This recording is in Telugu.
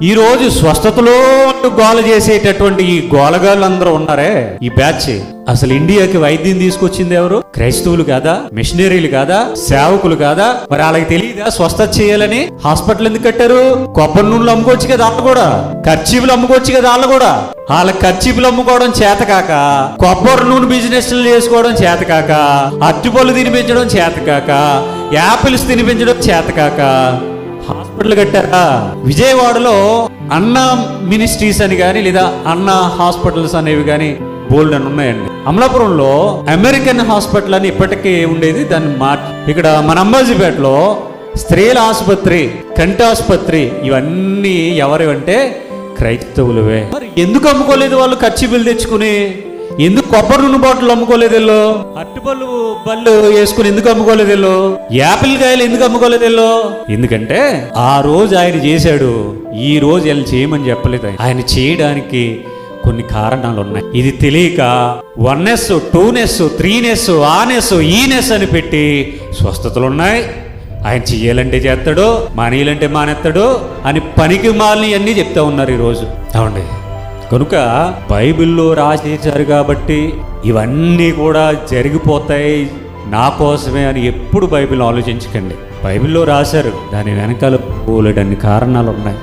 ఈ రోజు స్వస్థతలో గోల చేసేటటువంటి ఈ గోలగాళ్ళందరూ ఉన్నారే, ఈ బ్యాచ్ అసలు ఇండియాకి వైద్యం తీసుకొచ్చింది ఎవరు? క్రైస్తవులు కాదా? మిషనరీలు కాదా? సేవకులు కాదా? మరి వాళ్ళకి తెలియదా స్వస్థత చేయాలని? హాస్పిటల్ ఎందుకు కట్టారు? కొబ్బరి నూనెలు అమ్ముకోవచ్చు కదా వాళ్ళు కూడా, ఖర్చీపులు అమ్ముకోవచ్చు కదా వాళ్ళు కూడా. వాళ్ళకి ఖర్చీపులు అమ్ముకోవడం చేతకాక, కొబ్బరి నూనె బిజినెస్లు చేసుకోవడం చేతకాక, అరటిపళ్ళు తినిపించడం చేతకాక, యాపిల్స్ తినిపించడం చేతకాక హాస్పిటల్ కట్టారా? విజయవాడలో అన్నా మినిస్ట్రీస్ అని కానీ లేదా అన్నా హాస్పిటల్స్ అనేవి కానీ బోల్డ్ అని ఉన్నాయండి. అమలాపురంలో అమెరికన్ హాస్పిటల్ అని ఇప్పటికీ ఉండేది, దాన్ని ఇక్కడ మన అంబాజీపేటలో స్త్రీల ఆసుపత్రి, కంటి ఆసుపత్రి, ఇవన్నీ ఎవరివంటే క్రైస్తవులవే. మరి ఎందుకు అమ్ముకోలేదు వాళ్ళు? ఖర్చీపులు తెచ్చుకుని ఎందుకు కొబ్బరి నూనె బాటిల్ అమ్ముకోలేదు? వీళ్ళు అరటిపళ్ళు బళ్ళు వేసుకుని ఎందుకు అమ్ముకోలేదు? వీళ్ళు యాపిల్ కాయలు ఎందుకు అమ్ముకోలేదు? వీళ్ళు ఎందుకంటే ఆ రోజు ఆయన చేశాడు, ఈ రోజు వీళ్ళు చేయమని చెప్పలేదు. ఆయన చేయడానికి కొన్ని కారణాలు ఉన్నాయి. ఇది తెలియక 1S 2S 3S ఆనెస్ ఈనెస్ అని పెట్టి స్వస్థతలు ఉన్నాయి. ఆయన చెయ్యాలంటే చేస్తాడు, మానేయాలంటే మానేస్తాడు అని పనికి మాలని అన్నీ చెప్తా ఉన్నారు ఈరోజు. అవునండి, కనుక బైబిల్లో రాసేశారు కాబట్టి ఇవన్నీ కూడా జరిగిపోతాయి నా కోసమే అని ఎప్పుడు బైబిల్ ఆలోచించకండి. బైబిల్లో రాశారు, దాని వెనకాల బోలెడన్ని కారణాలు ఉన్నాయి.